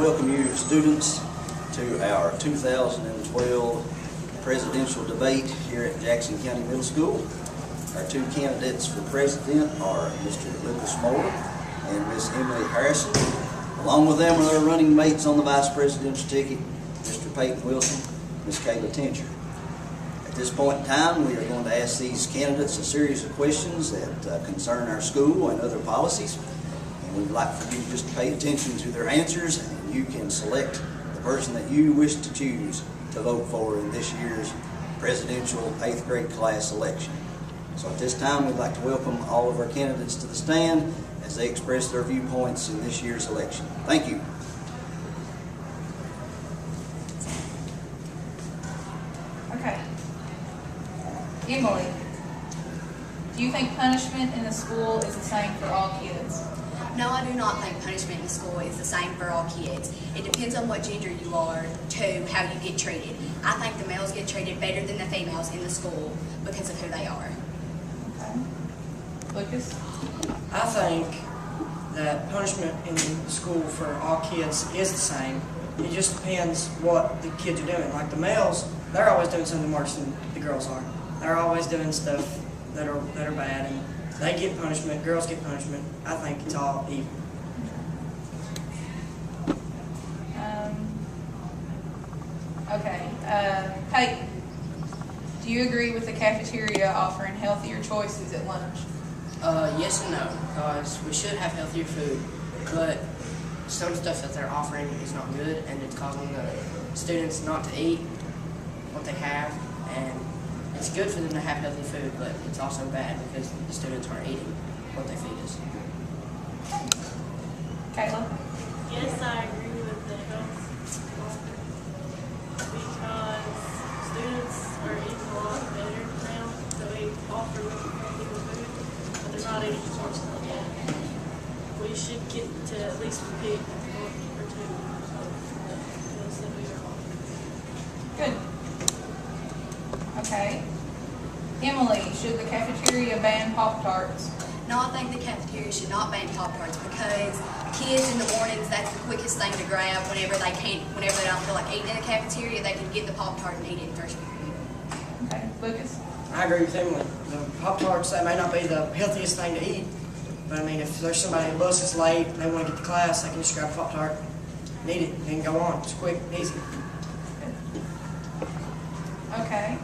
welcome you students to our 2012 presidential debate here at Jackson County Middle School. Our two candidates for president are Mr. Lucas Moore and Miss Emily Harrison. Along with them are their running mates on the vice presidential ticket, Mr. Peyton Wilson, Miss Kayla Tincher. At this point in time, we are going to ask these candidates a series of questions that concern our school and other policies. And we'd like for you just to pay attention to their answers, and you can select the person that you wish to choose to vote for in this year's presidential 8th grade class election. So at this time, we'd like to welcome all of our candidates to the stand as they express their viewpoints in this year's election. Thank you. Okay. Emily, do you think punishment in the school is the same for all kids? No, I do not think punishment in school is the same for all kids. It depends on what gender you are to how you get treated. I think the males get treated better than the females in the school because of who they are. Okay. Lucas? I think that punishment in school for all kids is the same. It just depends what the kids are doing. Like the males, they're always doing something worse than the girls are. They're always doing stuff that are bad, and they get punishment, girls get punishment. I think it's all even. Okay. Peyton, do you agree with the cafeteria offering healthier choices at lunch? Yes and no, because we should have healthier food, but some stuff that they're offering is not good, and it's causing the students not to eat what they have, and it's good for them to have healthy food, but it's also bad because the students aren't eating what they feed us. Kayla? Yes, I agree with the health offer because students are eating a lot better now, so we offer them healthy food, but they're not eating as much as they can. We should get to at least pick one or two of the meals that we are offering. Good. Okay. Emily, should the cafeteria ban Pop-Tarts? No, I think the cafeteria should not ban Pop-Tarts because kids in the mornings, that's the quickest thing to grab whenever they don't feel like eating in the cafeteria, they can get the Pop-Tart and eat it in first period. Okay. Lucas? I agree with Emily. The Pop-Tarts, they may not be the healthiest thing to eat, but I mean, if there's somebody in the bus that's late and they want to get to class, they can just grab a Pop-Tart and eat it and go on. It's quick and easy. Okay.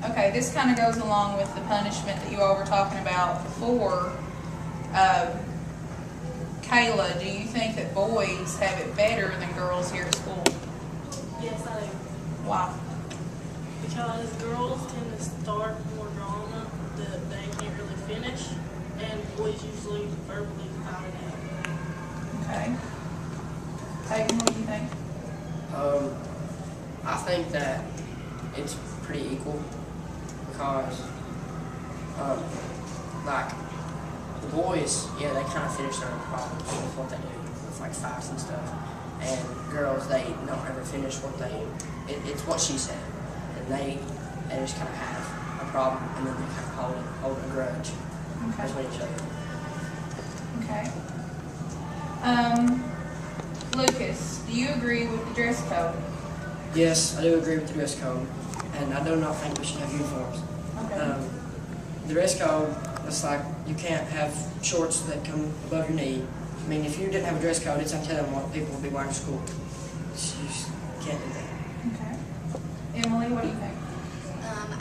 Okay, this kind of goes along with the punishment that you all were talking about before. Kayla, do you think that boys have it better than girls here at school? Yes, I do. Why? Because girls tend to start more drama that they can't really finish, and boys usually verbally fight it out. Okay. Peyton, what do you think? I think that it's pretty equal because, like, the boys, yeah, they kind of finish their own problems with what they do, with like fights and stuff. And girls, they don't ever finish what it's what she said. And they just kind of have a problem, and then they kind of hold a grudge between each other. Okay. Lucas, do you agree with the dress code? Yes, I do agree with the dress code, and I do not think we should have uniforms. Okay. The dress code, it's like you can't have shorts that come above your knee. I mean, if you didn't have a dress code, it's untelling what people would be wearing to school. You just can't do that. Okay. Emily, what do you think?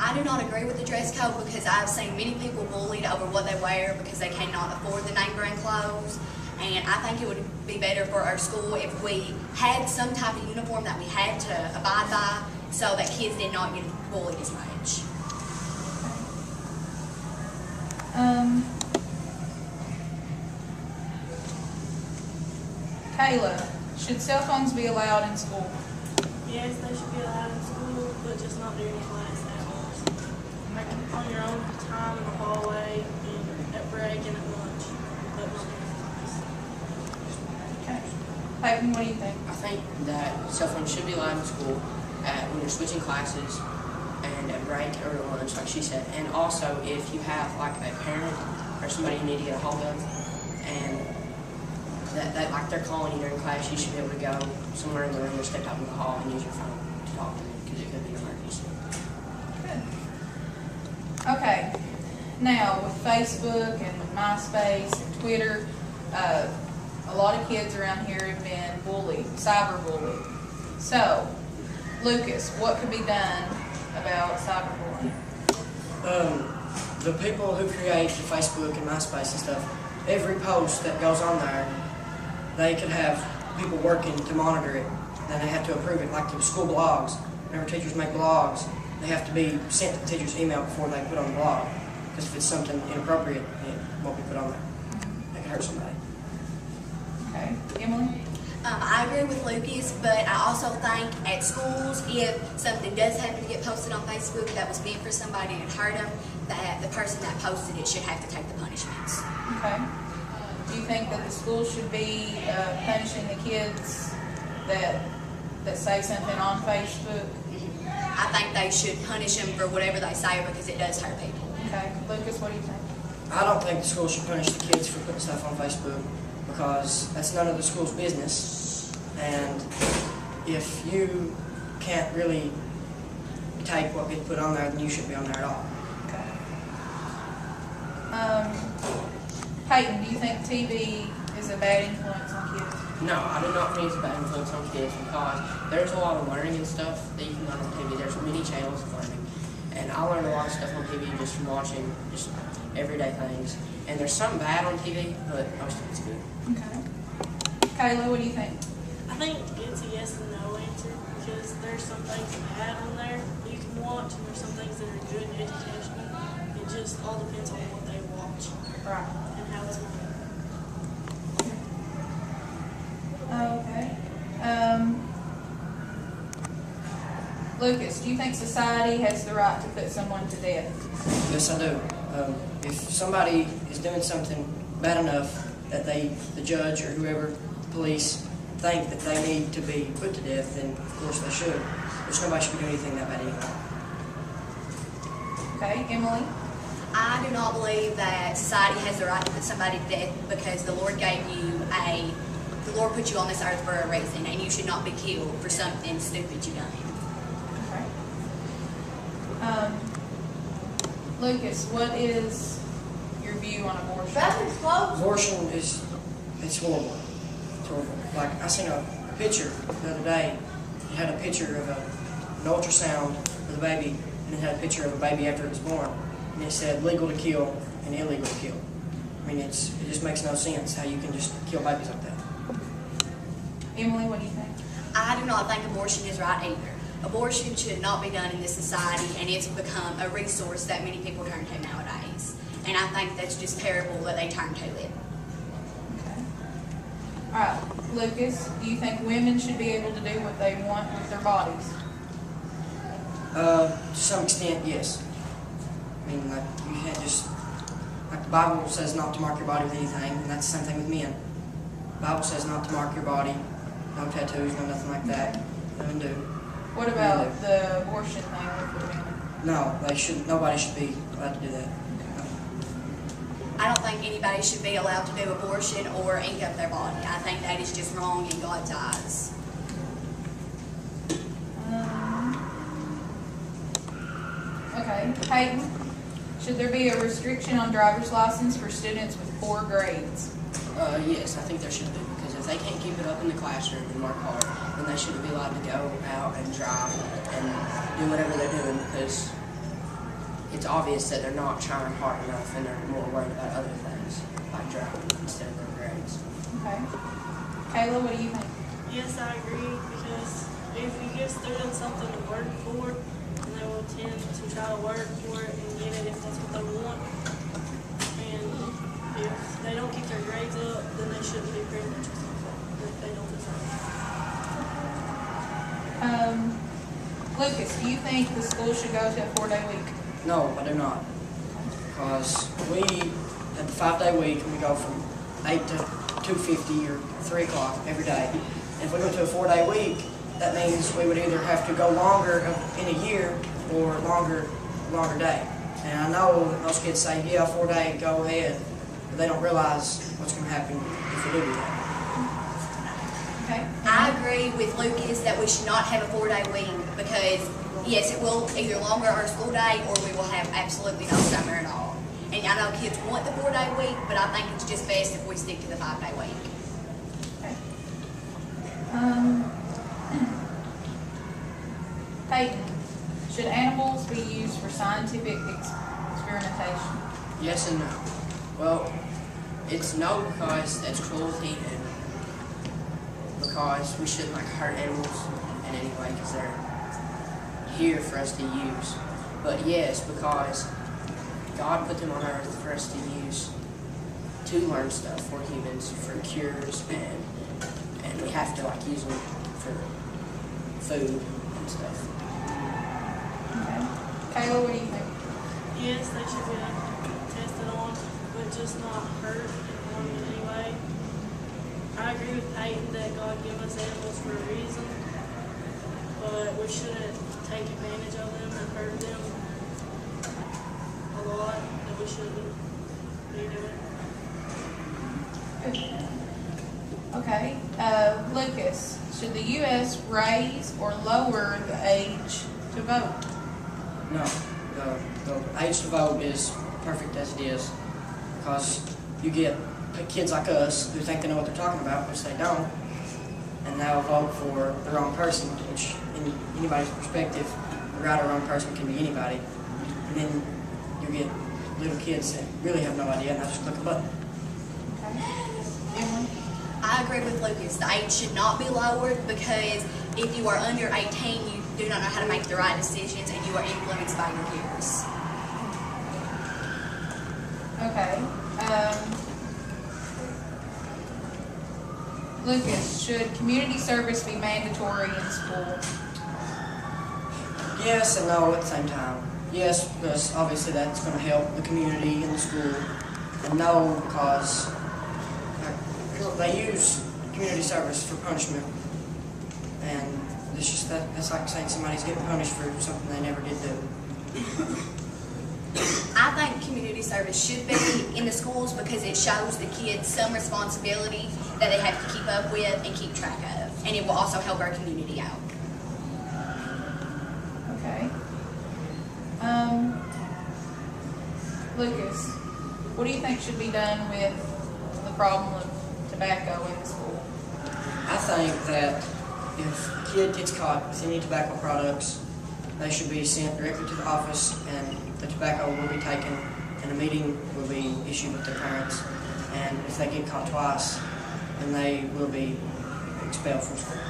I do not agree with the dress code because I've seen many people bullied over what they wear because they cannot afford the name brand clothes. And I think it would be better for our school if we had some type of uniform that we had to abide by so that kids did not get bullied as much. Kayla, should cell phones be allowed in school? Yes, they should be allowed in school, but just not during class hours. Like on your own time in the hallway, and at break, and at lunch, but not during class. Okay. Peyton, what do you think? I think that cell phones should be allowed in school when you're switching classes and at break or lunch, like she said. And also, if you have like a parent or somebody you need to get a hold of, and that like they're calling you during class, you should be able to go somewhere in the room or step out in the hall and use your phone to talk to them because it could be an emergency. Good. Okay, now with Facebook and with MySpace and Twitter, a lot of kids around here have been bullied, cyberbullied. So, Lucas, what could be done about cyberbullying? The people who create the Facebook and MySpace and stuff, every post that goes on there, they could have people working to monitor it. Then they have to approve it, like the school blogs. Whenever teachers make blogs, they have to be sent to the teacher's email before they put on the blog. Because if it's something inappropriate, it won't be put on there. That could hurt somebody. Okay, Emily? I agree with Lucas, but I also think at schools, if something does happen to get posted on Facebook that was meant for somebody and it hurt them, that the person that posted it should have to take the punishments. Okay. Do you think that the school should be punishing the kids that say something on Facebook? I think they should punish them for whatever they say because it does hurt people. Okay, Lucas, what do you think? I don't think the school should punish the kids for putting stuff on Facebook because that's none of the school's business. And if you can't really take what gets put on there, then you shouldn't be on there at all. Okay. Peyton, do you think TV is a bad influence on kids? No, I do not think it's a bad influence on kids because there's a lot of learning and stuff that you can learn on TV. There's many channels of learning. And I learned a lot of stuff on TV just from watching just everyday things. And there's some bad on TV, but most of it's good. Okay. Kayla, what do you think? I think it's a yes and no answer because there's some things bad on there you can watch and there's some things that are good and educational. It just all depends on what they watch Right. and how it's made. Okay. Lucas, do you think society has the right to put someone to death? Yes, I do. If somebody is doing something bad enough that the judge or whoever, the police, think that they need to be put to death, then of course they should. Which nobody should be doing anything that bad anyway. Okay, Emily? I do not believe that society has the right to put somebody to death because the Lord the Lord put you on this earth for a reason and you should not be killed for something stupid you done. Okay. Lucas, what is your view on abortion? Abortion it's horrible. It's horrible. Like I seen a picture the other day. It had a picture of an ultrasound of the baby, and it had a picture of a baby after it was born, and it said legal to kill and illegal to kill. I mean, it just makes no sense how you can just kill babies like that. Emily, what do you think? I do not think abortion is right either. Abortion should not be done in this society, and it's become a resource that many people turn to nowadays. And I think that's just terrible that they turn to it. Okay. All right, Lucas, do you think women should be able to do what they want with their bodies? To some extent, yes. I mean, like you can't just like the Bible says not to mark your body with anything, and that's the same thing with men. The Bible says not to mark your body, no tattoos, no nothing like that. Nothing to do. What about the abortion thing with the women? No, they shouldn't. Nobody should be allowed to do that. I don't think anybody should be allowed to do abortion or ink up their body. I think that is just wrong in God's eyes. Okay, Peyton, should there be a restriction on driver's license for students with poor grades? Yes, I think there should be because if they can't keep it up in the classroom and work hard, then they shouldn't be allowed to go out and drive and do whatever they're doing because it's obvious that they're not trying hard enough and they're more worried about other things like driving instead of their grades. Okay. Kayla, what do you think? Yes, I agree because if you give students something to work for, then they will tend to try to work for it and get it if that's what they want. And if they don't keep their grades up, then they shouldn't be privileged if they don't deserve it. Lucas, do you think the school should go to a 4-day week? No, I do not. Because we have a 5-day week and we go from 8 to 2:50 or 3 o'clock every day. And if we go to a 4-day week, that means we would either have to go longer in a year or longer day. And I know most kids say, yeah, 4-day, go ahead. but they don't realize what's going to happen if we do that. Okay. I agree with Lucas that we should not have a 4-day week because, yes, it will either longer our school day or we will have absolutely no summer at all. And I know kids want the 4-day week, but I think it's just best if we stick to the 5-day week. Okay. Peyton, should animals be used for scientific experimentation? Yes and no. Well, it's no because that's cruelty and because we shouldn't hurt animals in any way because they're here for us to use. But yes, because God put them on earth for us to use to learn stuff for humans, for cures, and we have to use them for food and stuff. Okay. Kayla, what do you think? Yes, they should be tested on, but just not hurt anyone in any way. I agree with Peyton that God gave us animals for a reason, but we shouldn't take advantage of them and hurt them a lot that we shouldn't be doing. Okay. Lucas, should the U.S. raise or lower the age to vote? No, the age to vote is perfect as it is because you get kids like us who think they know what they're talking about, which they don't, and they'll vote for the wrong person, which in anybody's perspective, the right or wrong person can be anybody. And then you get little kids that really have no idea and they just click a button. Okay. Emily? I agree with Lucas. The age should not be lowered because if you are under 18, you do not know how to make the right decisions and you are influenced by your peers. Okay. Lucas, should community service be mandatory in school? Yes and no at the same time. Yes, because obviously that's going to help the community and the school. And no, because they use community service for punishment. And it's just that's like saying somebody's getting punished for something they never did do. I think community service should be in the schools because it shows the kids some responsibility that they have to keep up with and keep track of. And it will also help our community out. Okay. Lucas, what do you think should be done with the problem of tobacco in the school? I think that if a kid gets caught with any tobacco products, they should be sent directly to the office and the tobacco will be taken and a meeting will be issued with their parents. And if they get caught twice, then they will be expelled from school.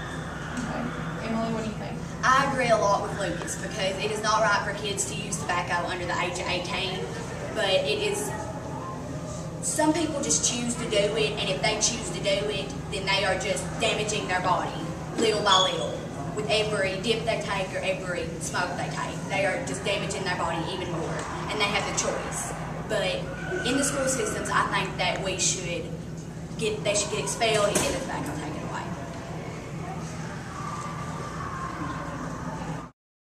Okay. Emily, what do you think? I agree a lot with Lucas because it is not right for kids to use tobacco under the age of 18, but it is, some people just choose to do it, and if they choose to do it, then they are just damaging their body little by little. With every dip they take or every smoke they take, they are just damaging their body even more, and they have the choice. But in the school systems, I think that they should get expelled and get the tobacco taken.